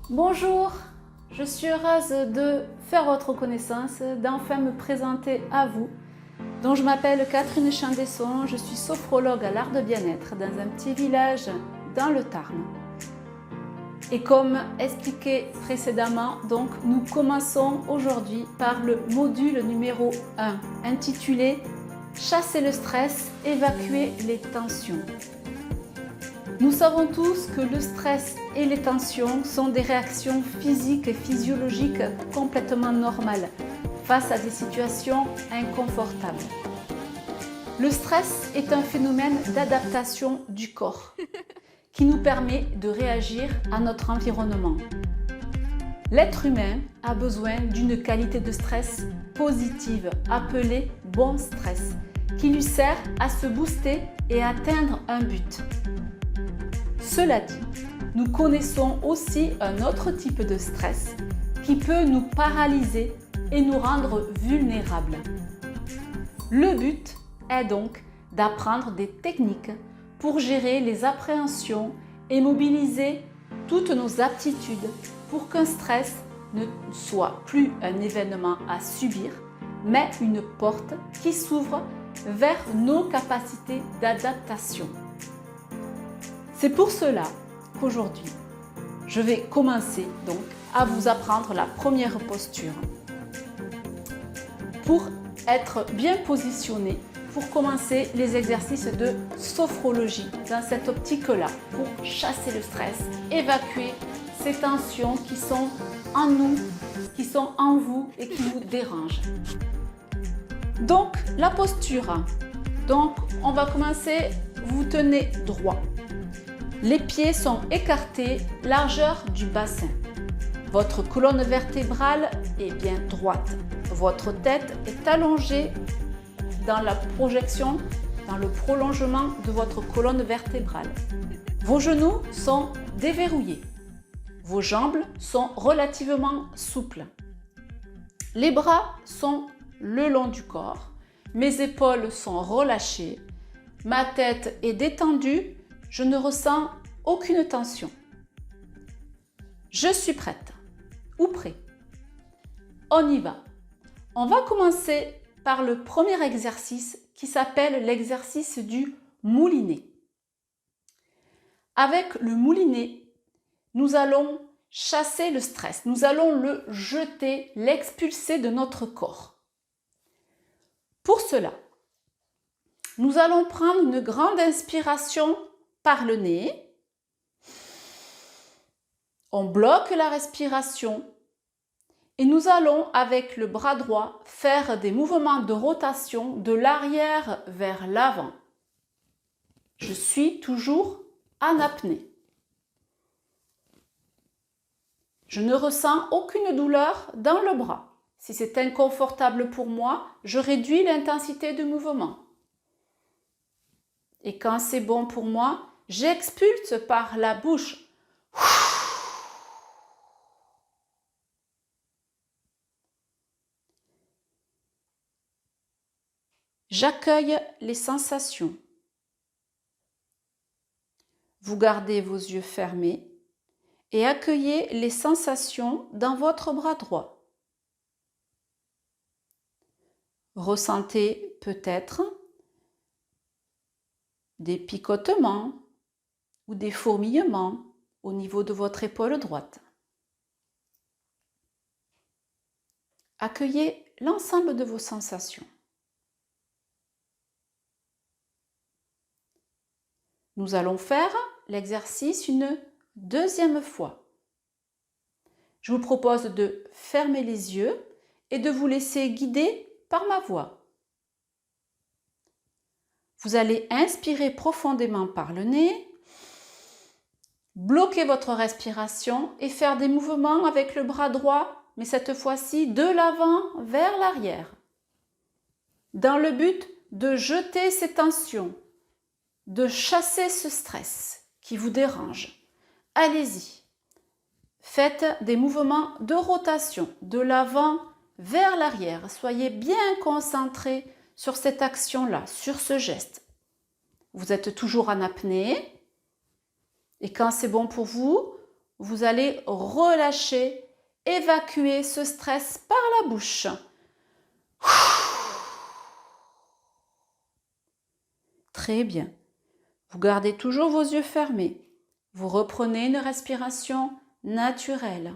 Bonjour, je suis heureuse de faire votre connaissance, d'enfin me présenter à vous. Donc, je m'appelle Catherine Chandesson, je suis sophrologue à l'art de bien-être dans un petit village dans le Tarn. Et comme expliqué précédemment, donc, nous commençons aujourd'hui par le module numéro 1, intitulé « Chasser le stress, évacuer les tensions ». Nous savons tous que le stress et les tensions sont des réactions physiques et physiologiques complètement normales face à des situations inconfortables. Le stress est un phénomène d'adaptation du corps qui nous permet de réagir à notre environnement. L'être humain a besoin d'une qualité de stress positive appelée bon stress qui lui sert à se booster et à atteindre un but. Cela dit, nous connaissons aussi un autre type de stress qui peut nous paralyser et nous rendre vulnérables. Le but est donc d'apprendre des techniques pour gérer les appréhensions et mobiliser toutes nos aptitudes pour qu'un stress ne soit plus un événement à subir, mais une porte qui s'ouvre vers nos capacités d'adaptation. C'est pour cela qu'aujourd'hui, je vais commencer donc à vous apprendre la première posture. Pour être bien positionné, pour commencer les exercices de sophrologie dans cette optique-là, pour chasser le stress, évacuer ces tensions qui sont en nous, qui sont en vous et qui vous dérangent. Donc, la posture. Donc, on va commencer, vous tenez droit. Les pieds sont écartés, largeur du bassin. Votre colonne vertébrale est bien droite. Votre tête est allongée dans la projection, dans le prolongement de votre colonne vertébrale. Vos genoux sont déverrouillés. Vos jambes sont relativement souples. Les bras sont le long du corps. Mes épaules sont relâchées. Ma tête est détendue. Je ne ressens aucune tension. Je suis prête ou prêt. On y va. On va commencer par le premier exercice qui s'appelle l'exercice du moulinet. Avec le moulinet, nous allons chasser le stress. Nous allons le jeter, l'expulser de notre corps. Pour cela, nous allons prendre une grande inspiration par le nez. On bloque la respiration et nous allons avec le bras droit faire des mouvements de rotation de l'arrière vers l'avant. Je suis toujours en apnée. Je ne ressens aucune douleur dans le bras. Si c'est inconfortable pour moi, je réduis l'intensité du mouvement. Et quand c'est bon pour moi, j'expulse par la bouche. J'accueille les sensations. Vous gardez vos yeux fermés et accueillez les sensations dans votre bras droit. Ressentez peut-être des picotements ou des fourmillements au niveau de votre épaule droite. Accueillez l'ensemble de vos sensations. Nous allons faire l'exercice une deuxième fois. Je vous propose de fermer les yeux et de vous laisser guider par ma voix. Vous allez inspirer profondément par le nez, bloquer votre respiration et faire des mouvements avec le bras droit, mais cette fois-ci de l'avant vers l'arrière, dans le but de jeter ces tensions, de chasser ce stress qui vous dérange. Allez-y, faites des mouvements de rotation de l'avant vers l'arrière. Soyez bien concentrés sur cette action-là, sur ce geste. Vous êtes toujours en apnée et quand c'est bon pour vous, vous allez relâcher, évacuer ce stress par la bouche. Très bien. Vous gardez toujours vos yeux fermés. Vous reprenez une respiration naturelle.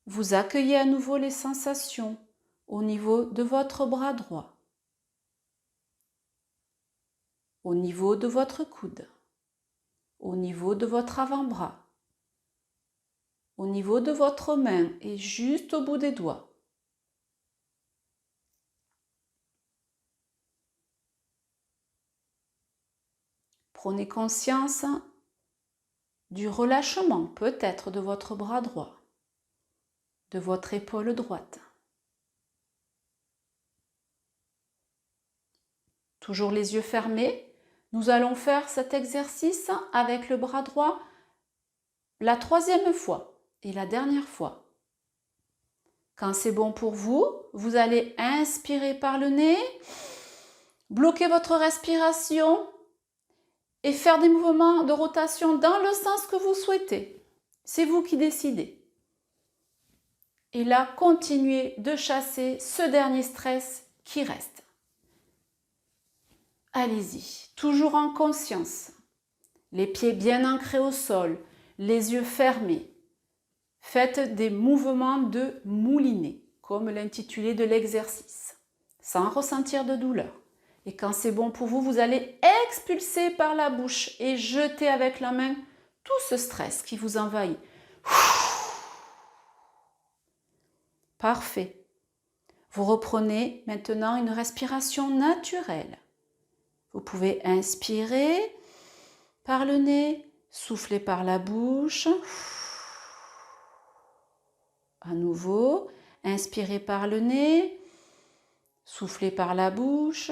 Vous accueillez à nouveau les sensations au niveau de votre bras droit, au niveau de votre coude, au niveau de votre avant-bras, au niveau de votre main et juste au bout des doigts. Prenez conscience du relâchement peut-être de votre bras droit, de votre épaule droite. Toujours les yeux fermés, nous allons faire cet exercice avec le bras droit la 3e fois et la dernière fois. Quand c'est bon pour vous, vous allez inspirer par le nez, bloquer votre respiration et faire des mouvements de rotation dans le sens que vous souhaitez. C'est vous qui décidez. Et là, continuez de chasser ce dernier stress qui reste. Allez-y, toujours en conscience. Les pieds bien ancrés au sol, les yeux fermés. Faites des mouvements de moulinet, comme l'intitulé de l'exercice, sans ressentir de douleur. Et quand c'est bon pour vous, vous allez expulser par la bouche et jeter avec la main tout ce stress qui vous envahit. Parfait. Vous reprenez maintenant une respiration naturelle. Vous pouvez inspirer par le nez, souffler par la bouche. À nouveau, inspirez par le nez, soufflez par la bouche.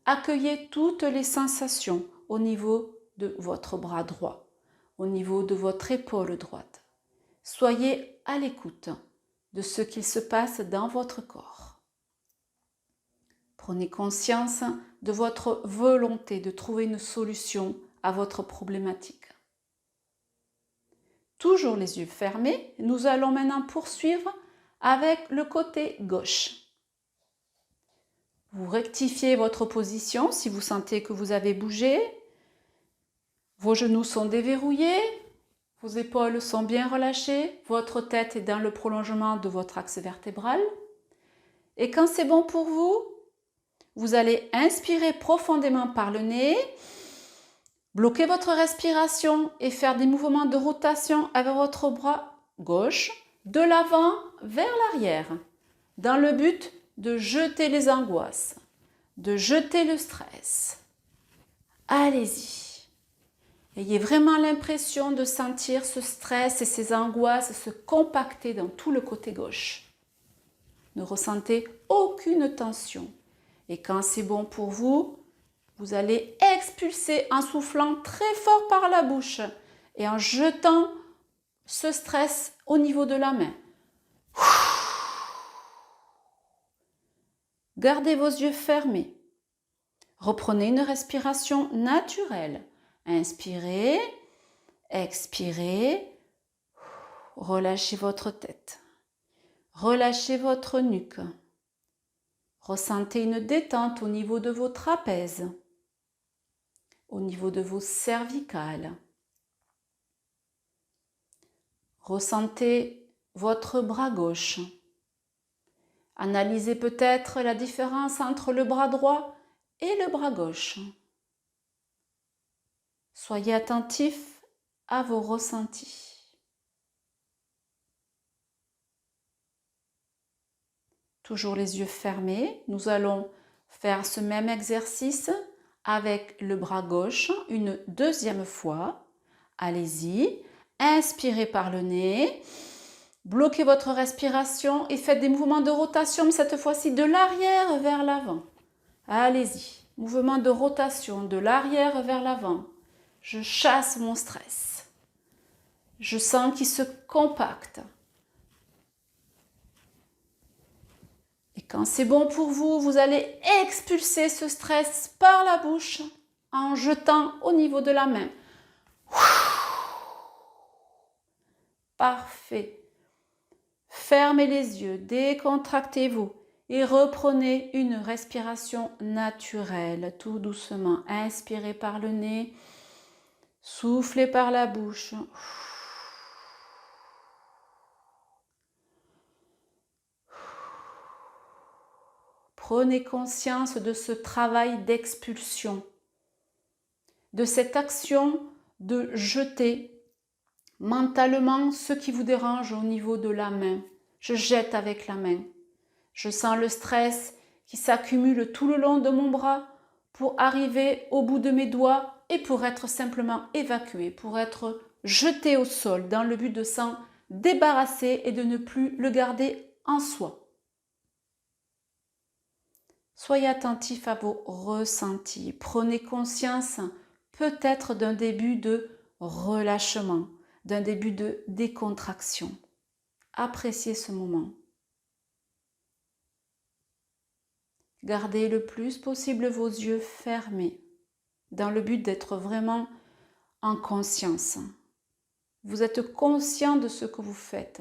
Accueillez toutes les sensations au niveau de votre bras droit, au niveau de votre épaule droite. Soyez à l'écoute de ce qu'il se passe dans votre corps. Prenez conscience de votre volonté de trouver une solution à votre problématique. Toujours les yeux fermés, nous allons maintenant poursuivre avec le côté gauche. Vous rectifiez votre position si vous sentez que vous avez bougé. Vos genoux sont déverrouillés, vos épaules sont bien relâchées, votre tête est dans le prolongement de votre axe vertébral. Et quand c'est bon pour vous, vous allez inspirer profondément par le nez, bloquer votre respiration et faire des mouvements de rotation avec votre bras gauche de l'avant vers l'arrière, dans le but de jeter les angoisses, de jeter le stress. Allez-y. Ayez vraiment l'impression de sentir ce stress et ces angoisses se compacter dans tout le côté gauche. Ne ressentez aucune tension. Et quand c'est bon pour vous, vous allez expulser en soufflant très fort par la bouche et en jetant ce stress au niveau de la main. Gardez vos yeux fermés. Reprenez une respiration naturelle. Inspirez, expirez, relâchez votre tête. Relâchez votre nuque. Ressentez une détente au niveau de vos trapèzes, au niveau de vos cervicales. Ressentez votre bras gauche. Analysez peut-être la différence entre le bras droit et le bras gauche. Soyez attentif à vos ressentis. Toujours les yeux fermés, nous allons faire ce même exercice avec le bras gauche une 2e fois. Allez-y, inspirez par le nez, bloquez votre respiration et faites des mouvements de rotation, mais cette fois-ci de l'arrière vers l'avant. Allez-y, mouvement de rotation de l'arrière vers l'avant. Je chasse mon stress. Je sens qu'il se compacte. Et quand c'est bon pour vous, vous allez expulser ce stress par la bouche en jetant au niveau de la main. Parfait. Fermez les yeux, décontractez-vous et reprenez une respiration naturelle, tout doucement. Inspirez par le nez, soufflez par la bouche. Prenez conscience de ce travail d'expulsion, de cette action de jeter mentalement ce qui vous dérange au niveau de la main. Je jette avec la main. Je sens le stress qui s'accumule tout le long de mon bras pour arriver au bout de mes doigts et pour être simplement évacué, pour être jeté au sol dans le but de s'en débarrasser et de ne plus le garder en soi. Soyez attentif à vos ressentis. Prenez conscience peut-être d'un début de relâchement, d'un début de décontraction. Appréciez ce moment. Gardez le plus possible vos yeux fermés dans le but d'être vraiment en conscience. Vous êtes conscient de ce que vous faites.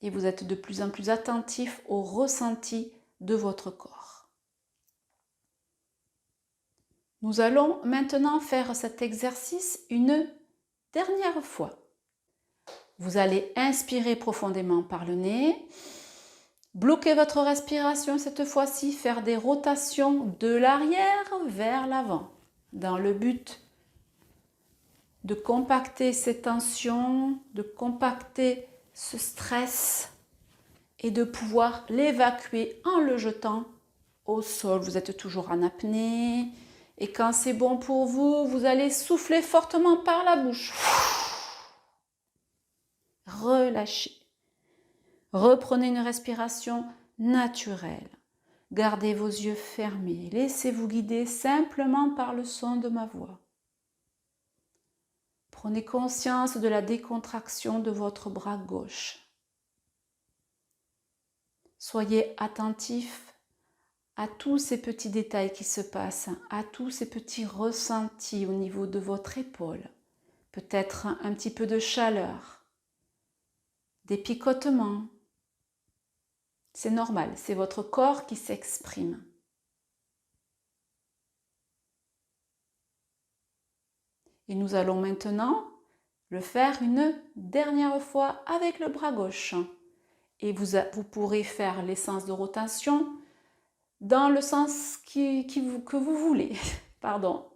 Et vous êtes de plus en plus attentif aux ressentis de votre corps. Nous allons maintenant faire cet exercice une dernière fois. Vous allez inspirer profondément par le nez, bloquer votre respiration cette fois-ci, faire des rotations de l'arrière vers l'avant, dans le but de compacter ces tensions, de compacter ce stress et de pouvoir l'évacuer en le jetant au sol. Vous êtes toujours en apnée et quand c'est bon pour vous, vous allez souffler fortement par la bouche. Relâchez. Reprenez une respiration naturelle. Gardez vos yeux fermés. Laissez-vous guider simplement par le son de ma voix. Prenez conscience de la décontraction de votre bras gauche. Soyez attentif à tous ces petits détails qui se passent, à tous ces petits ressentis au niveau de votre épaule. Peut-être un petit peu de chaleur, des picotements. C'est normal, c'est votre corps qui s'exprime. Et nous allons maintenant le faire une dernière fois avec le bras gauche. Et vous pourrez faire les sens de rotation dans le sens que vous voulez. Pardon,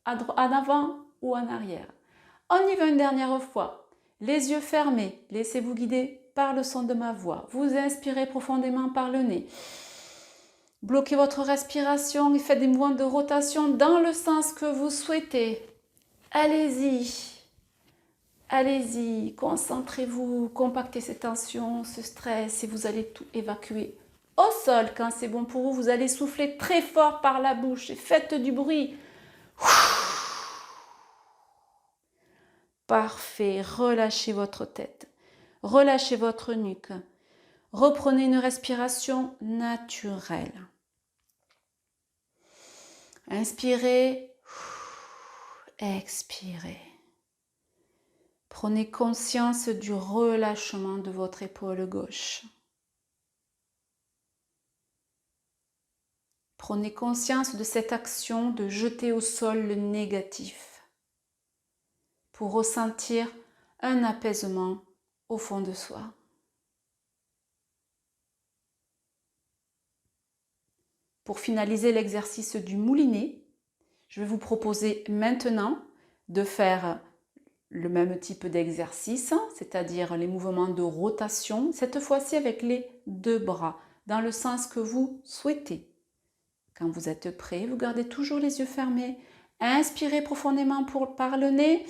en avant ou en arrière. On y va une dernière fois. Les yeux fermés, laissez-vous guider par le son de ma voix. Vous inspirez profondément par le nez. Bloquez votre respiration et faites des mouvements de rotation dans le sens que vous souhaitez. Allez-y. Allez-y, concentrez-vous, compactez ces tensions, ce stress et vous allez tout évacuer au sol. Quand c'est bon pour vous, vous allez souffler très fort par la bouche et faites du bruit. Parfait, relâchez votre tête, relâchez votre nuque. Reprenez une respiration naturelle. Inspirez, expirez. Prenez conscience du relâchement de votre épaule gauche. Prenez conscience de cette action de jeter au sol le négatif pour ressentir un apaisement au fond de soi. Pour finaliser l'exercice du moulinet, je vais vous proposer maintenant de faire le même type d'exercice, c'est-à-dire les mouvements de rotation, cette fois-ci avec les deux bras, dans le sens que vous souhaitez. Quand vous êtes prêt, vous gardez toujours les yeux fermés. Inspirez profondément par le nez.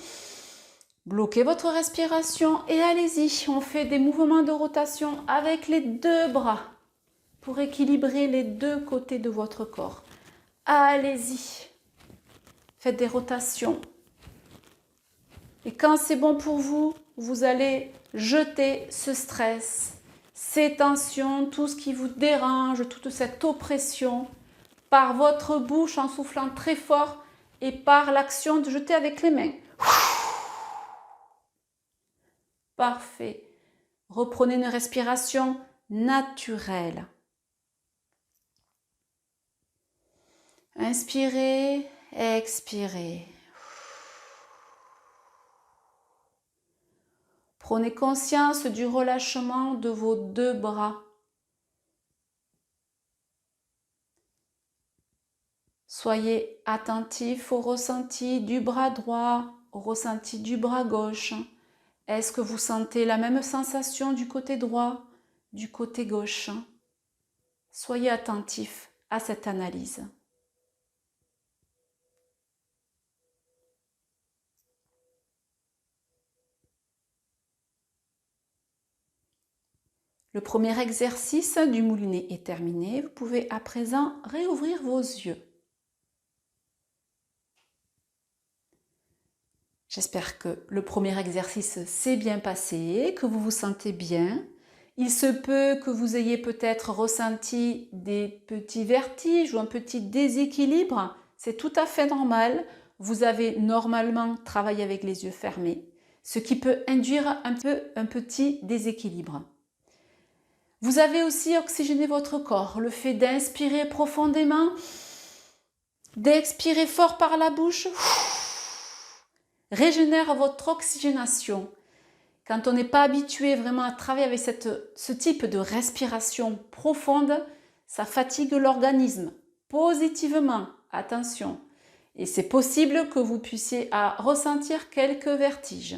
Bloquez votre respiration et allez-y. On fait des mouvements de rotation avec les deux bras pour équilibrer les deux côtés de votre corps. Allez-y. Faites des rotations. Et quand c'est bon pour vous, vous allez jeter ce stress, ces tensions, tout ce qui vous dérange, toute cette oppression par votre bouche en soufflant très fort et par l'action de jeter avec les mains. Parfait. Reprenez une respiration naturelle. Inspirez, expirez. Prenez conscience du relâchement de vos deux bras. Soyez attentif au ressenti du bras droit, au ressenti du bras gauche. Est-ce que vous sentez la même sensation du côté droit, du côté gauche? Soyez attentif à cette analyse. Le premier exercice du moulinet est terminé. Vous pouvez à présent réouvrir vos yeux. J'espère que le premier exercice s'est bien passé, que vous vous sentez bien. Il se peut que vous ayez peut-être ressenti des petits vertiges ou un petit déséquilibre. C'est tout à fait normal. Vous avez normalement travaillé avec les yeux fermés, ce qui peut induire un petit déséquilibre. Vous avez aussi oxygéné votre corps. Le fait d'inspirer profondément, d'expirer fort par la bouche, régénère votre oxygénation. Quand on n'est pas habitué vraiment à travailler avec ce type de respiration profonde, ça fatigue l'organisme positivement. Attention. Et c'est possible que vous puissiez ressentir quelques vertiges.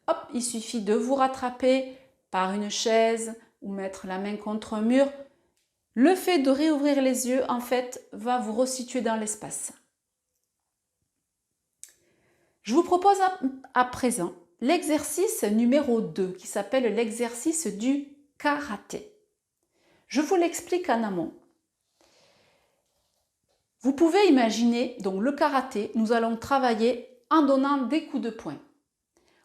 Hop, il suffit de vous rattraper par une chaise ou mettre la main contre un mur. Le fait de réouvrir les yeux, en fait, va vous resituer dans l'espace. Je vous propose à présent l'exercice numéro 2 qui s'appelle l'exercice du karaté. Je vous l'explique en amont. Vous pouvez imaginer, donc le karaté, nous allons travailler en donnant des coups de poing.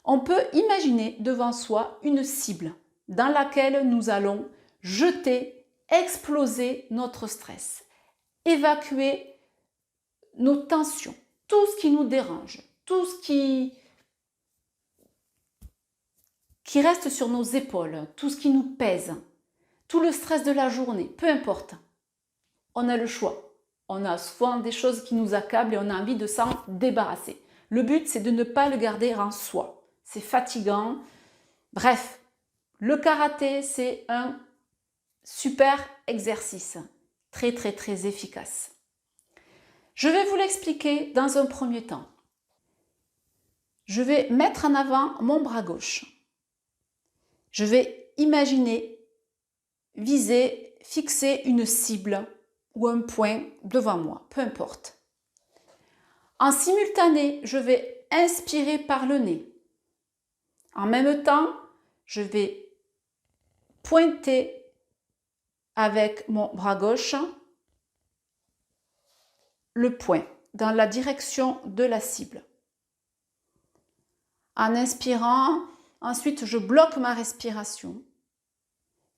On peut imaginer devant soi une cible dans laquelle nous allons jeter, exploser notre stress, évacuer nos tensions, tout ce qui nous dérange, tout ce qui reste sur nos épaules, tout ce qui nous pèse, tout le stress de la journée, peu importe. On a le choix. On a souvent des choses qui nous accablent et on a envie de s'en débarrasser. Le but, c'est de ne pas le garder en soi. C'est fatigant. Bref, le karaté, c'est un super exercice. Très, très, très efficace. Je vais vous l'expliquer dans un premier temps. Je vais mettre en avant mon bras gauche. Je vais imaginer, viser, fixer une cible ou un point devant moi, peu importe. En simultané, je vais inspirer par le nez. En même temps, je vais pointer avec mon bras gauche le point dans la direction de la cible. En inspirant, ensuite je bloque ma respiration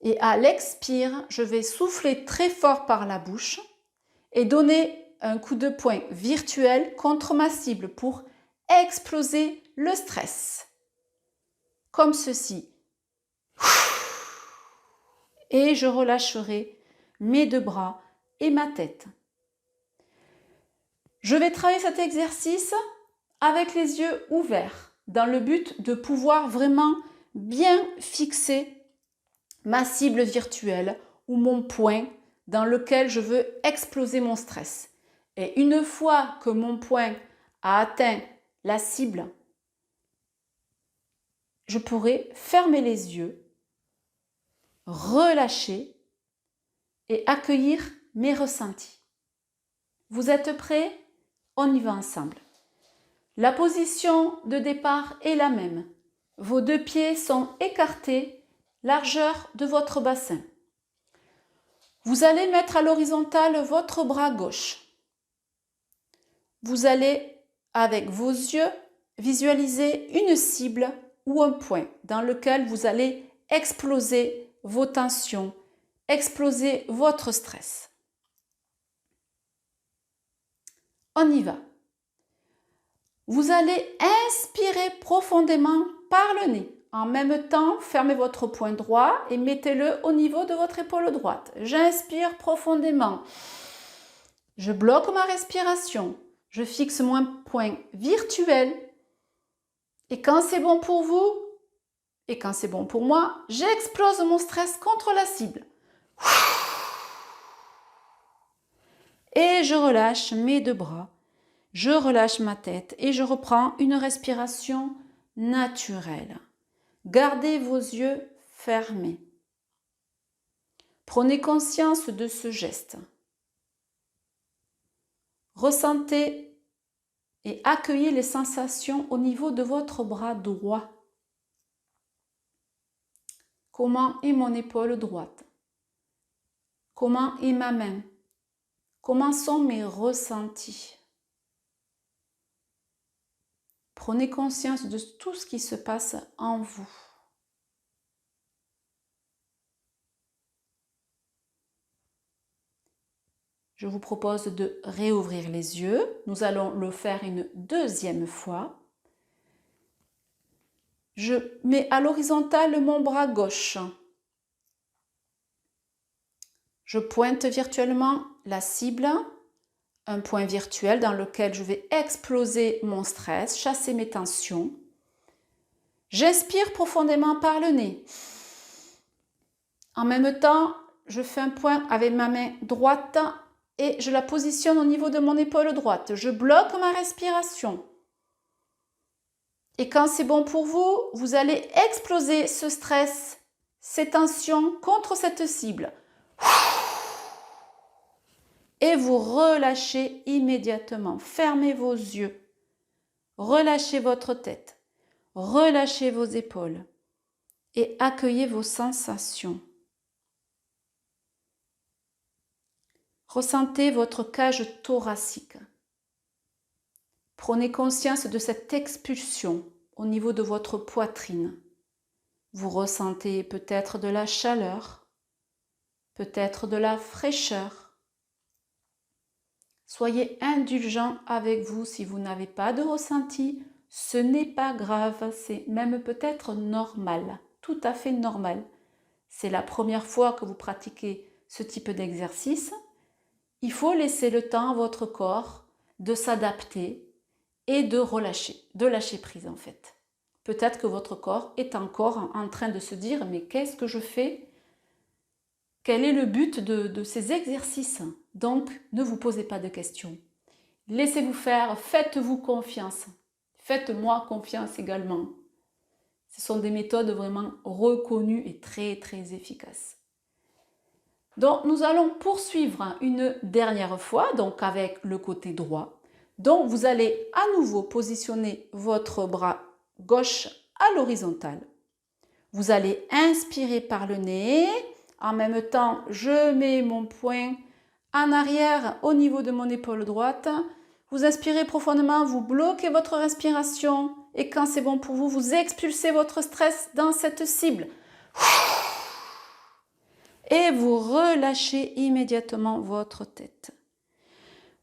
et à l'expire, je vais souffler très fort par la bouche et donner un coup de poing virtuel contre ma cible pour exploser le stress. Comme ceci. Et je relâcherai mes deux bras et ma tête. Je vais travailler cet exercice avec les yeux ouverts dans le but de pouvoir vraiment bien fixer ma cible virtuelle ou mon point dans lequel je veux exploser mon stress. Et une fois que mon point a atteint la cible, je pourrai fermer les yeux, relâcher et accueillir mes ressentis. Vous êtes prêts? On y va ensemble. La position de départ est la même. Vos deux pieds sont écartés, largeur de votre bassin. Vous allez mettre à l'horizontale votre bras gauche. Vous allez, avec vos yeux, visualiser une cible ou un point dans lequel vous allez exploser vos tensions, exploser votre stress. On y va. Vous allez inspirer profondément par le nez En même temps, fermez votre poing droit et mettez-le au niveau de votre épaule droite. J'inspire profondément. Je bloque ma respiration. Je fixe mon poing virtuel. Et quand c'est bon pour vous, et quand c'est bon pour moi, j'explose mon stress contre la cible. Et je relâche mes deux bras. Je relâche ma tête et je reprends une respiration naturelle. Gardez vos yeux fermés. Prenez conscience de ce geste. Ressentez et accueillez les sensations au niveau de votre bras droit. Comment est mon épaule droite? Comment est ma main? Comment sont mes ressentis? Prenez conscience de tout ce qui se passe en vous. Je vous propose de réouvrir les yeux. Nous allons le faire une deuxième fois. Je mets à l'horizontale mon bras gauche. Je pointe virtuellement la cible, un point virtuel dans lequel je vais exploser mon stress, chasser mes tensions. J'inspire profondément par le nez. En même temps, je fais un point avec ma main droite et je la positionne au niveau de mon épaule droite. Je bloque ma respiration. Et quand c'est bon pour vous, vous allez exploser ce stress, ces tensions contre cette cible. Et vous relâchez immédiatement. Fermez vos yeux. Relâchez votre tête. Relâchez vos épaules. Et accueillez vos sensations. Ressentez votre cage thoracique. Prenez conscience de cette expulsion au niveau de votre poitrine. Vous ressentez peut-être de la chaleur, peut-être de la fraîcheur. Soyez indulgent avec vous si vous n'avez pas de ressenti. Ce n'est pas grave, c'est même peut-être normal, tout à fait normal. C'est la première fois que vous pratiquez ce type d'exercice. Il faut laisser le temps à votre corps de s'adapter et de relâcher, de lâcher prise en fait. Peut-être que votre corps est encore en train de se dire « mais qu'est-ce que je fais ? Quel est le but de ces exercices ?» Donc, ne vous posez pas de questions. Laissez-vous faire, faites-vous confiance. Faites-moi confiance également. Ce sont des méthodes vraiment reconnues et très très efficaces. Donc, nous allons poursuivre une dernière fois, donc avec le côté droit. Donc, vous allez à nouveau positionner votre bras gauche à l'horizontale. Vous allez inspirer par le nez. En même temps, je mets mon poing en arrière au niveau de mon épaule droite. Vous inspirez profondément, vous bloquez votre respiration et quand c'est bon pour vous, vous expulsez votre stress dans cette cible. Et vous relâchez immédiatement votre tête.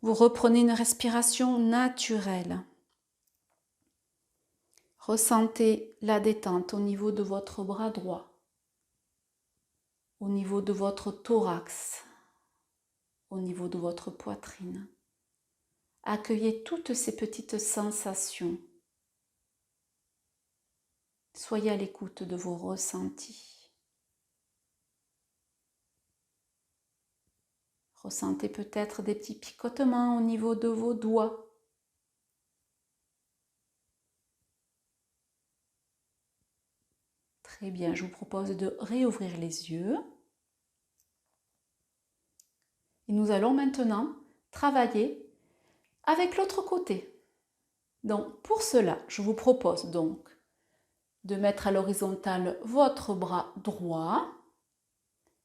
Vous reprenez une respiration naturelle. Ressentez la détente au niveau de votre bras droit, au niveau de votre thorax, au niveau de votre poitrine. Accueillez toutes ces petites sensations. Soyez à l'écoute de vos ressentis. Ressentez peut-être des petits picotements au niveau de vos doigts. Très bien, je vous propose de réouvrir les yeux. Et nous allons maintenant travailler avec l'autre côté. Donc, pour cela, je vous propose donc de mettre à l'horizontale votre bras droit,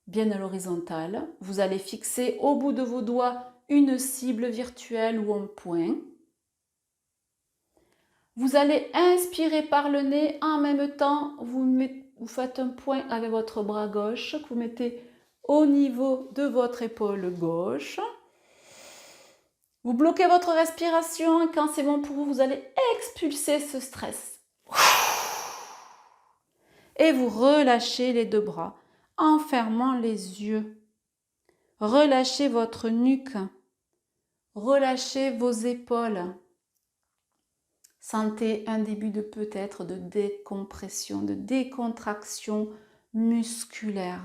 bien à l'horizontale. Vous allez fixer au bout de vos doigts une cible virtuelle ou un point. Vous allez inspirer par le nez, en même temps, vous faites un point avec votre bras gauche que vous mettez au niveau de votre épaule gauche. Vous bloquez votre respiration et quand c'est bon pour vous, vous allez expulser ce stress. Et vous relâchez les deux bras en fermant les yeux. Relâchez votre nuque. Relâchez vos épaules. Sentez un début de peut-être de décompression, de décontraction musculaire.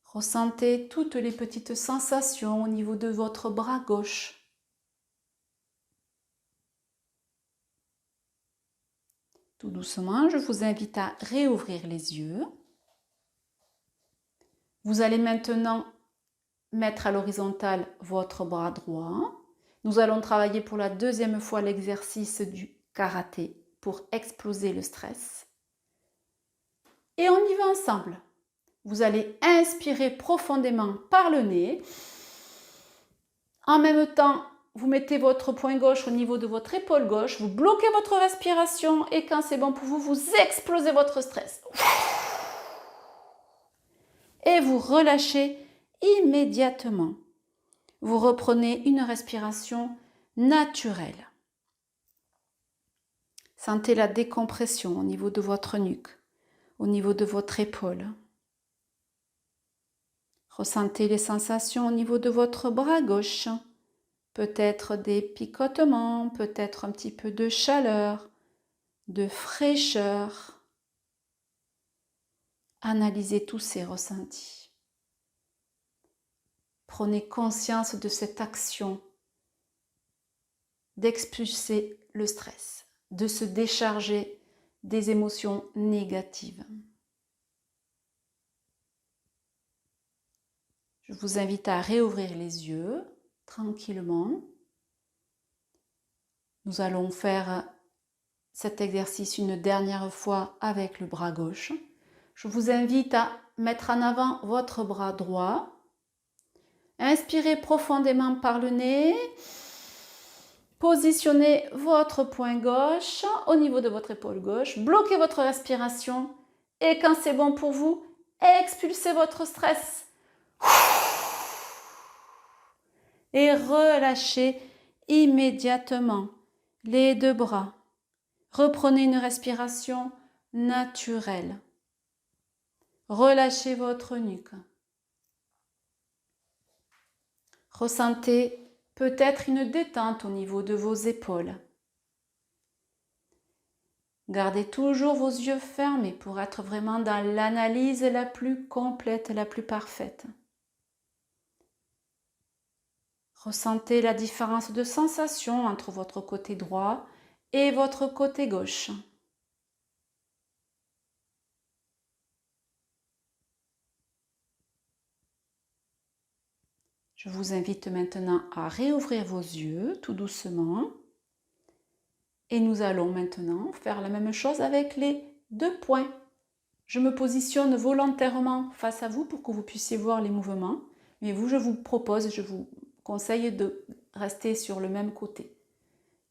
Ressentez toutes les petites sensations au niveau de votre bras gauche. Tout doucement, je vous invite à réouvrir les yeux. Vous allez maintenant mettre à l'horizontale votre bras droit. Nous allons travailler pour la deuxième fois l'exercice du karaté pour exploser le stress. Et on y va ensemble. Vous allez inspirer profondément par le nez. En même temps, vous mettez votre poing gauche au niveau de votre épaule gauche. Vous bloquez votre respiration et quand c'est bon pour vous, vous explosez votre stress. Et vous relâchez immédiatement. Vous reprenez une respiration naturelle. Sentez la décompression au niveau de votre nuque, au niveau de votre épaule. Ressentez les sensations au niveau de votre bras gauche. Peut-être des picotements, peut-être un petit peu de chaleur, de fraîcheur. Analysez tous ces ressentis. Prenez conscience de cette action d'expulser le stress, de se décharger des émotions négatives. Je vous invite à réouvrir les yeux tranquillement. Nous allons faire cet exercice une dernière fois avec le bras gauche. Je vous invite à mettre en avant votre bras droit. Inspirez profondément par le nez. Positionnez votre poing gauche au niveau de votre épaule gauche. Bloquez votre respiration. Et quand c'est bon pour vous, expulsez votre stress. Et relâchez immédiatement les deux bras. Reprenez une respiration naturelle. Relâchez votre nuque. Ressentez peut-être une détente au niveau de vos épaules. Gardez toujours vos yeux fermés pour être vraiment dans l'analyse la plus complète, la plus parfaite. Ressentez la différence de sensation entre votre côté droit et votre côté gauche. Je vous invite maintenant à réouvrir vos yeux tout doucement. Et nous allons maintenant faire la même chose avec les deux poings. Je me positionne volontairement face à vous pour que vous puissiez voir les mouvements. Mais vous, je vous propose, je vous conseille de rester sur le même côté.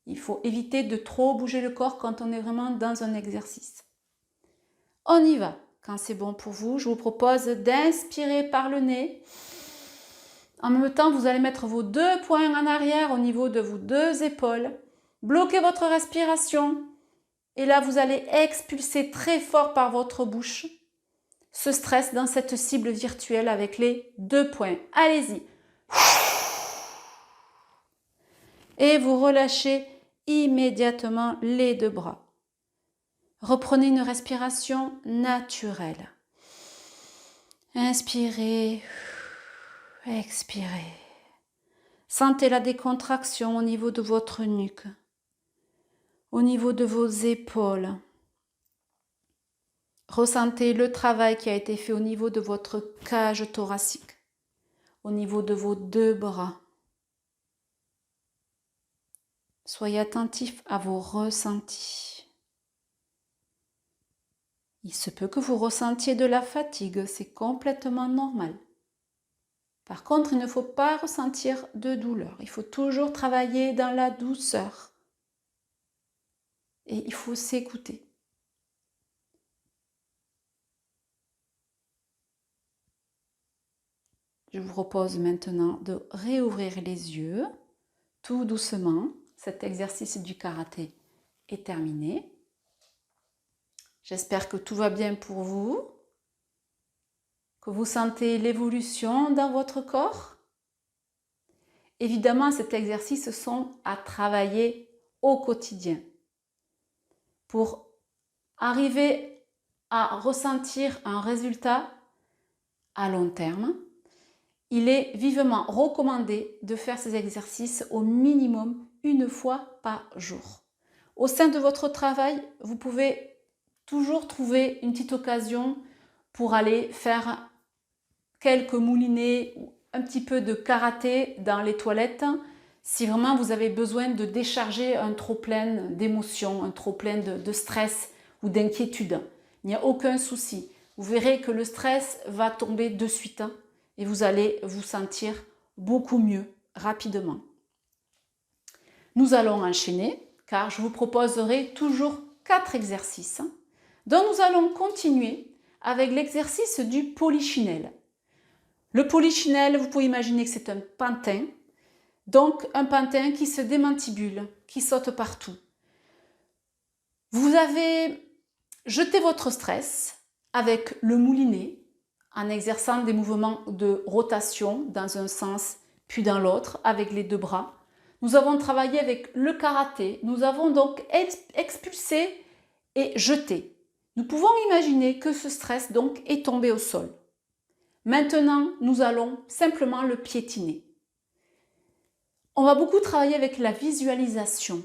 Il faut éviter de trop bouger le corps quand on est vraiment dans un exercice. On y va. Quand c'est bon pour vous, je vous propose d'inspirer par le nez. En même temps, vous allez mettre vos deux poings en arrière au niveau de vos deux épaules. Bloquez votre respiration. Et là, vous allez expulser très fort par votre bouche ce stress dans cette cible virtuelle avec les deux poings. Allez-y. Et vous relâchez immédiatement les deux bras. Reprenez une respiration naturelle. Inspirez. Expirez. Sentez la décontraction au niveau de votre nuque, au niveau de vos épaules. Ressentez le travail qui a été fait au niveau de votre cage thoracique, au niveau de vos deux bras. Soyez attentif à vos ressentis. Il se peut que vous ressentiez de la fatigue, c'est complètement normal. Par contre, il ne faut pas ressentir de douleur. Il faut toujours travailler dans la douceur. Et il faut s'écouter. Je vous propose maintenant de réouvrir les yeux, tout doucement, cet exercice du karaté est terminé. J'espère que tout va bien pour vous, que vous sentez l'évolution dans votre corps. Évidemment, cet exercice sont à travailler au quotidien pour arriver à ressentir un résultat à long terme. Il est vivement recommandé de faire ces exercices au minimum une fois par jour. Au sein de votre travail, vous pouvez toujours trouver une petite occasion pour aller faire quelques moulinets ou un petit peu de karaté dans les toilettes si vraiment vous avez besoin de décharger un trop-plein d'émotions, un trop-plein de stress ou d'inquiétude. Il n'y a aucun souci. Vous verrez que le stress va tomber de suite et vous allez vous sentir beaucoup mieux rapidement. Nous allons enchaîner car je vous proposerai toujours 4 exercices dont nous allons continuer avec l'exercice du polichinelle. Le polichinelle, vous pouvez imaginer que c'est un pantin, donc un pantin qui se démantibule, qui saute partout. Vous avez jeté votre stress avec le moulinet en exerçant des mouvements de rotation dans un sens puis dans l'autre avec les 2 bras. Nous avons travaillé avec le karaté, nous avons donc expulsé et jeté. Nous pouvons imaginer que ce stress donc est tombé au sol. Maintenant, nous allons simplement le piétiner. On va beaucoup travailler avec la visualisation.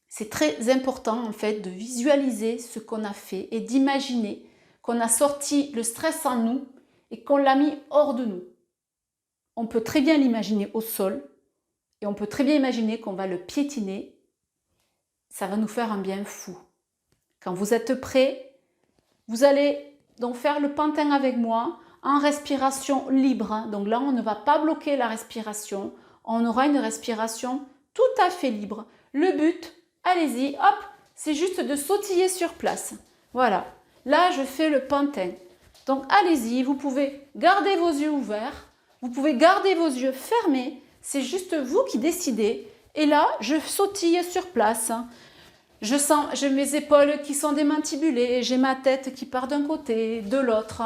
C'est très important en fait de visualiser ce qu'on a fait et d'imaginer qu'on a sorti le stress en nous et qu'on l'a mis hors de nous. On peut très bien l'imaginer au sol et on peut très bien imaginer qu'on va le piétiner. Ça va nous faire un bien fou. Quand vous êtes prêts, vous allez donc faire le pantin avec moi en respiration libre. Donc là, on ne va pas bloquer la respiration. On aura une respiration tout à fait libre. Le but, allez-y, hop, c'est juste de sautiller sur place. Voilà. Là, je fais le pantin. Donc allez-y, vous pouvez garder vos yeux ouverts. Vous pouvez garder vos yeux fermés. C'est juste vous qui décidez. Et là, je sautille sur place. J'ai mes épaules qui sont démantibulées, j'ai ma tête qui part d'un côté, de l'autre.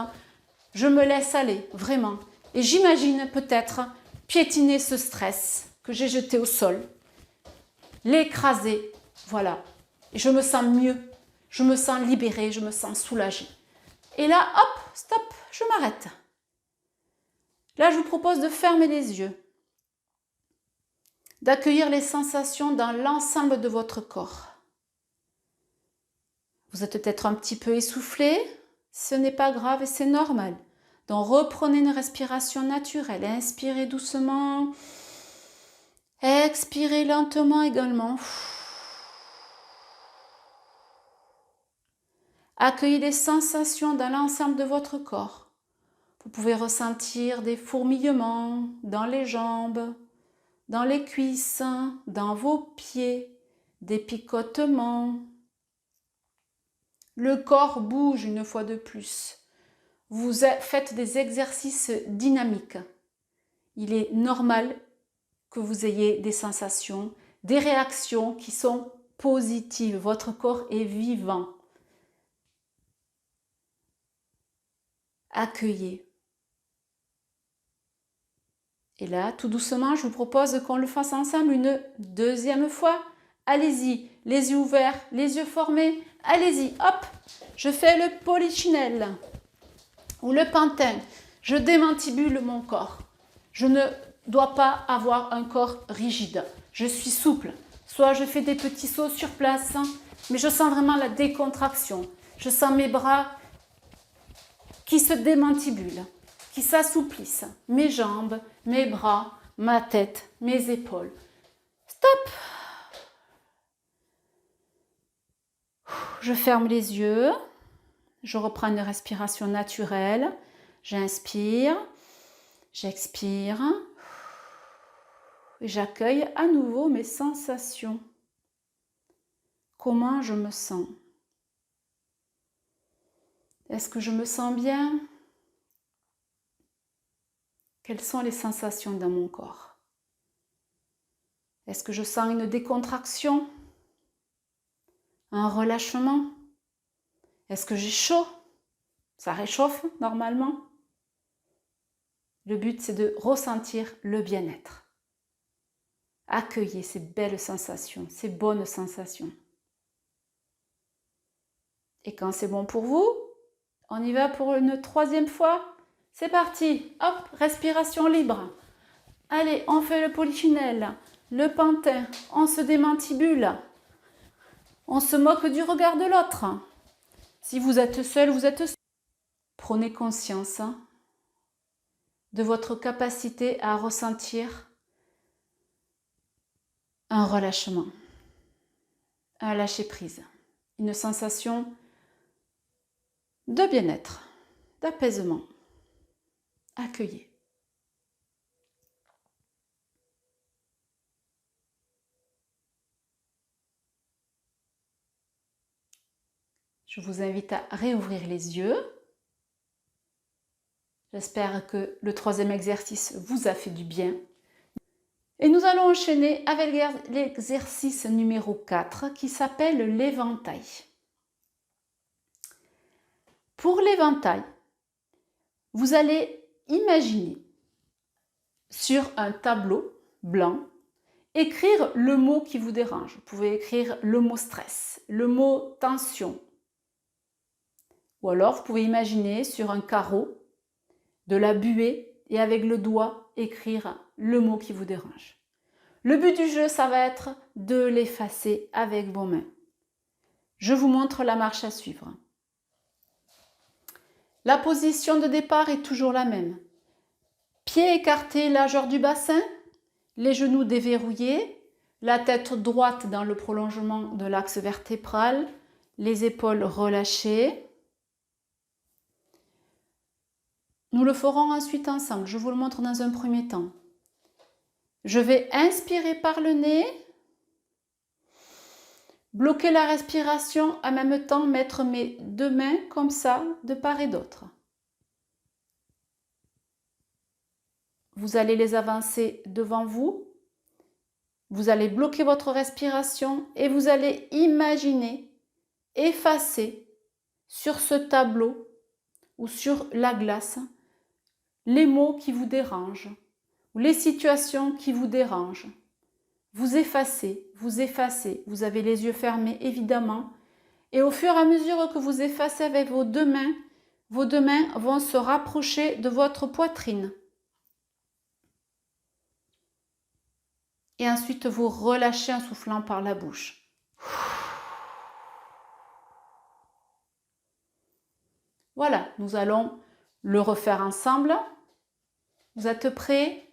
Je me laisse aller, vraiment. Et j'imagine peut-être piétiner ce stress que j'ai jeté au sol, l'écraser, voilà. Et je me sens mieux, je me sens libérée, je me sens soulagée. Et là, hop, stop, je m'arrête. Là, je vous propose de fermer les yeux, d'accueillir les sensations dans l'ensemble de votre corps. Vous êtes peut-être un petit peu essoufflé, ce n'est pas grave et c'est normal. Donc reprenez une respiration naturelle, inspirez doucement, expirez lentement également. Accueillez les sensations dans l'ensemble de votre corps. Vous pouvez ressentir des fourmillements dans les jambes, dans les cuisses, dans vos pieds, des picotements. Le corps bouge une fois de plus. Vous faites des exercices dynamiques. Il est normal que vous ayez des sensations, des réactions qui sont positives. Votre corps est vivant. Accueillez. Et là, tout doucement, je vous propose qu'on le fasse ensemble une deuxième fois. Allez-y, les yeux ouverts, les yeux formés. Allez-y, hop, je fais le polichinelle ou le pantin. Je démantibule mon corps. Je ne dois pas avoir un corps rigide. Je suis souple. Soit je fais des petits sauts sur place, mais je sens vraiment la décontraction. Je sens mes bras qui se démantibulent, qui s'assouplissent. Mes jambes, mes bras, ma tête, mes épaules. Stop! Je ferme les yeux, je reprends une respiration naturelle, j'inspire, j'expire, et j'accueille à nouveau mes sensations. Comment je me sens? Est-ce que je me sens bien? Quelles sont les sensations dans mon corps? Est-ce que je sens une décontraction? Un relâchement? Est-ce que j'ai chaud? Ça réchauffe normalement? Le but, c'est de ressentir le bien-être. Accueillez ces belles sensations, ces bonnes sensations. Et quand c'est bon pour vous, on y va pour une troisième fois. C'est parti. Hop, respiration libre. Allez, on fait le polichinelle, le pantin, on se démantibule. On se moque du regard de l'autre. Si vous êtes seul, vous êtes seul. Prenez conscience de votre capacité à ressentir un relâchement, un lâcher-prise, une sensation de bien-être, d'apaisement. Accueillez. Je vous invite à réouvrir les yeux. J'espère que le troisième exercice vous a fait du bien. Et nous allons enchaîner avec l'exercice numéro 4 qui s'appelle l'éventail. Pour l'éventail, vous allez imaginer sur un tableau blanc, écrire le mot qui vous dérange. Vous pouvez écrire le mot stress, le mot tension. Ou alors vous pouvez imaginer sur un carreau de la buée et avec le doigt écrire le mot qui vous dérange. Le but du jeu, ça va être de l'effacer avec vos mains. Je vous montre la marche à suivre. La position de départ est toujours la même. Pieds écartés, largeur du bassin, les genoux déverrouillés, la tête droite dans le prolongement de l'axe vertébral, les épaules relâchées. Nous le ferons ensuite ensemble. Je vous le montre dans un premier temps. Je vais inspirer par le nez, bloquer la respiration, en même temps mettre mes deux mains comme ça, de part et d'autre. Vous allez les avancer devant vous. Vous allez bloquer votre respiration et vous allez imaginer effacer sur ce tableau ou sur la glace les mots qui vous dérangent ou les situations qui vous dérangent. Vous effacez, vous avez les yeux fermés évidemment et au fur et à mesure que vous effacez avec vos deux mains vont se rapprocher de votre poitrine. Et ensuite vous relâchez en soufflant par la bouche. Voilà, nous allons le refaire ensemble. Vous êtes prêts?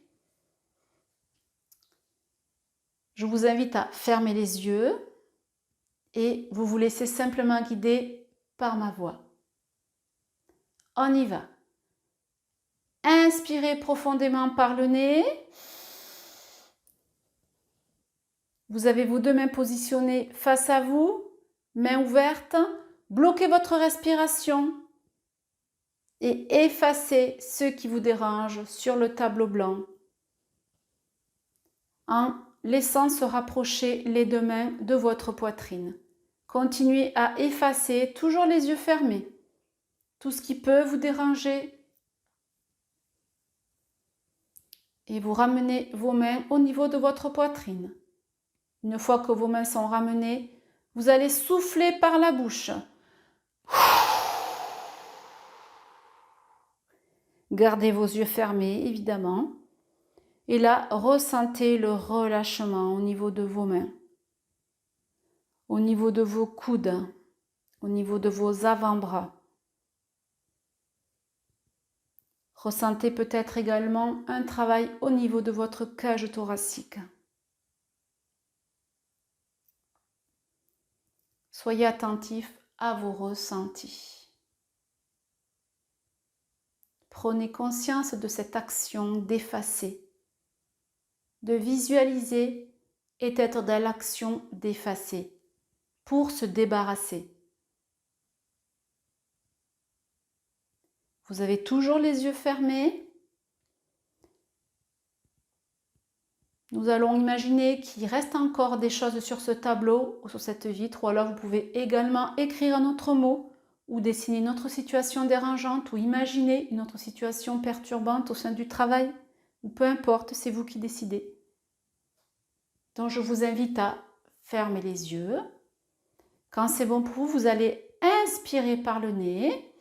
Je vous invite à fermer les yeux et vous vous laissez simplement guider par ma voix. On y va. Inspirez profondément par le nez. Vous avez vos deux mains positionnées face à vous, mains ouvertes. Bloquez votre respiration et effacez ce qui vous dérange sur le tableau blanc en laissant se rapprocher les deux mains de votre poitrine. Continuez à effacer, toujours les yeux fermés, tout ce qui peut vous déranger. Et vous ramenez vos mains au niveau de votre poitrine. Une fois que vos mains sont ramenées, vous allez souffler par la bouche. Gardez vos yeux fermés, évidemment. Et là, ressentez le relâchement au niveau de vos mains, au niveau de vos coudes, au niveau de vos avant-bras. Ressentez peut-être également un travail au niveau de votre cage thoracique. Soyez attentifs à vos ressentis. Prenez conscience de cette action d'effacer, de visualiser et d'être dans l'action d'effacer pour se débarrasser. Vous avez toujours les yeux fermés. Nous allons imaginer qu'il reste encore des choses sur ce tableau ou sur cette vitre, ou alors vous pouvez également écrire un autre mot ou dessiner une autre situation dérangeante ou imaginer une autre situation perturbante au sein du travail, ou peu importe, c'est vous qui décidez. Donc je vous invite à fermer les yeux. Quand c'est bon pour vous, vous allez inspirer par le nez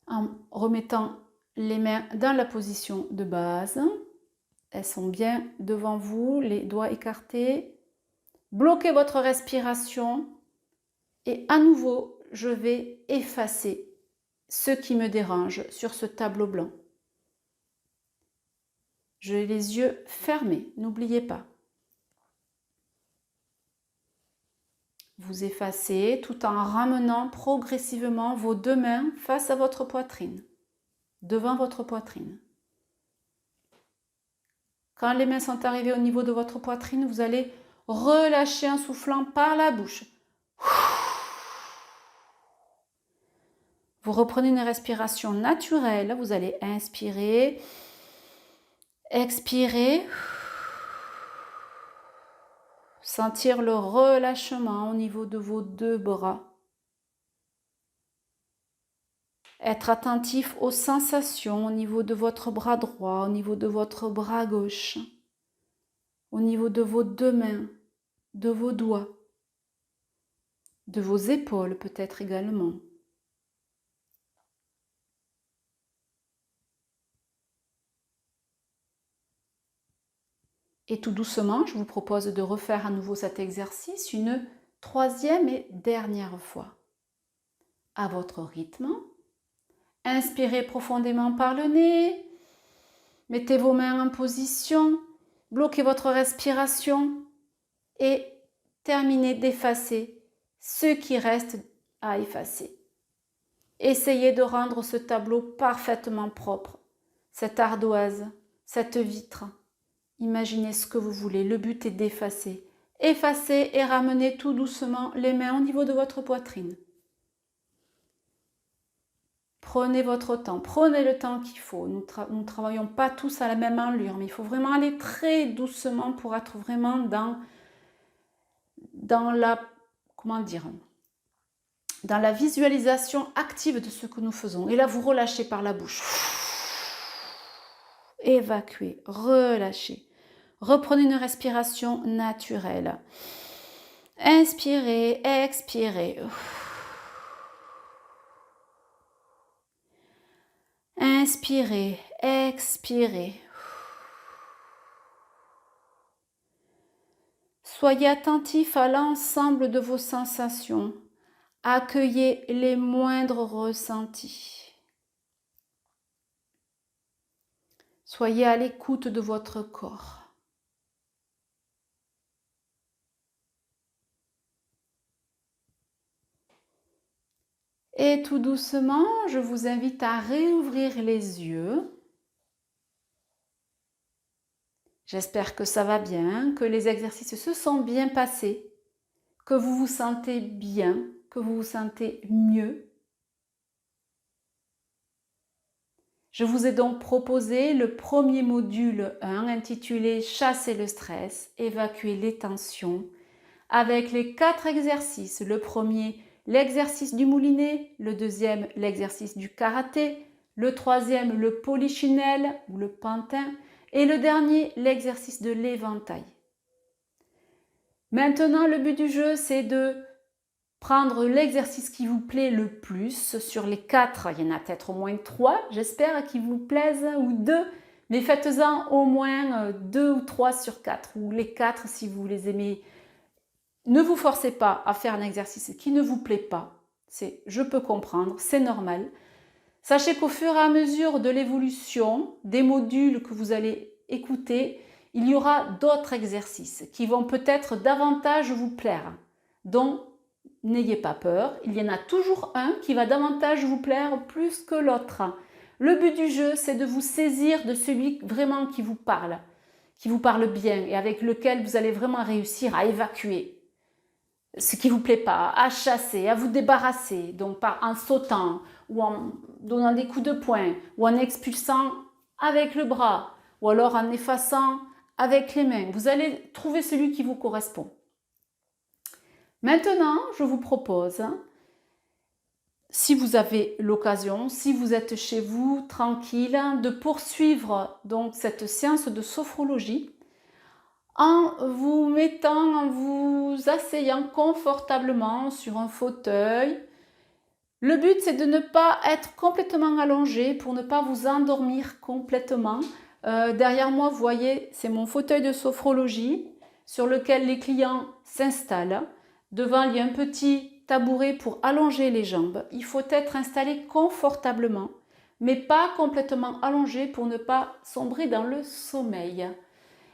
en remettant les mains dans la position de base. Elles sont bien devant vous, les doigts écartés. Bloquez votre respiration et à nouveau, je vais effacer ce qui me dérange sur ce tableau blanc. J'ai les yeux fermés, n'oubliez pas. Vous effacez tout en ramenant progressivement vos deux mains face à votre poitrine, devant votre poitrine. Quand les mains sont arrivées au niveau de votre poitrine, vous allez relâcher en soufflant par la bouche. Vous reprenez une respiration naturelle, vous allez inspirer, expirer, sentir le relâchement au niveau de vos deux bras. Être attentif aux sensations au niveau de votre bras droit, au niveau de votre bras gauche, au niveau de vos deux mains, de vos doigts, de vos épaules peut-être également. Et tout doucement, je vous propose de refaire à nouveau cet exercice une troisième et dernière fois. À votre rythme. Inspirez profondément par le nez. Mettez vos mains en position. Bloquez votre respiration. Et terminez d'effacer ce qui reste à effacer. Essayez de rendre ce tableau parfaitement propre. Cette ardoise, cette vitre. Imaginez ce que vous voulez, le but est d'effacer. Effacez et ramenez tout doucement les mains au niveau de votre poitrine. Prenez votre temps, prenez le temps qu'il faut. Nous ne travaillons pas tous à la même allure, mais il faut vraiment aller très doucement pour être vraiment dans la, dans la visualisation active de ce que nous faisons. Et là, vous relâchez par la bouche. Évacuez, relâchez. Reprenez une respiration naturelle. Inspirez, expirez. Inspirez, expirez. Soyez attentif à l'ensemble de vos sensations. Accueillez les moindres ressentis. Soyez à l'écoute de votre corps. Et tout doucement, je vous invite à réouvrir les yeux. J'espère que ça va bien, que les exercices se sont bien passés, que vous vous sentez bien, que vous vous sentez mieux. Je vous ai donc proposé le premier module 1 intitulé « Chasser le stress, évacuer les tensions » avec les 4 exercices. Le premier, l'exercice du moulinet, le deuxième, l'exercice du karaté, le troisième, le polichinelle ou le pantin et le dernier, l'exercice de l'éventail. Maintenant, le but du jeu, c'est de prendre l'exercice qui vous plaît le plus. Sur les 4, il y en a peut-être au moins 3, j'espère, qui vous plaisent, ou 2, mais faites-en au moins 2 ou 3 sur 4, ou les 4 si vous les aimez. Ne vous forcez pas à faire un exercice qui ne vous plaît pas. Je peux comprendre, c'est normal. Sachez qu'au fur et à mesure de l'évolution des modules que vous allez écouter, il y aura d'autres exercices qui vont peut-être davantage vous plaire. Donc, n'ayez pas peur, il y en a toujours un qui va davantage vous plaire plus que l'autre. Le but du jeu, c'est de vous saisir de celui vraiment qui vous parle bien et avec lequel vous allez vraiment réussir à évacuer ce qui ne vous plaît pas, à chasser, à vous débarrasser, donc en sautant ou en donnant des coups de poing ou en expulsant avec le bras ou alors en effaçant avec les mains. Vous allez trouver celui qui vous correspond. Maintenant, je vous propose, si vous avez l'occasion, si vous êtes chez vous, tranquille, de poursuivre donc cette séance de sophrologie en vous mettant, en vous asseyant confortablement sur un fauteuil. Le but, c'est de ne pas être complètement allongé pour ne pas vous endormir complètement. Derrière moi, vous voyez, c'est mon fauteuil de sophrologie sur lequel les clients s'installent. Devant, il y a un petit tabouret pour allonger les jambes. Il faut être installé confortablement, mais pas complètement allongé pour ne pas sombrer dans le sommeil.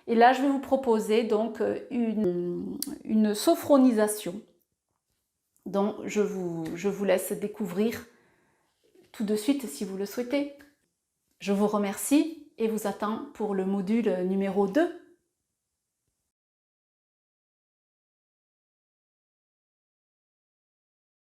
Et là, je vais vous proposer donc une sophronisation. Donc, je vous laisse découvrir tout de suite si vous le souhaitez. Je vous remercie et vous attends pour le module numéro 2.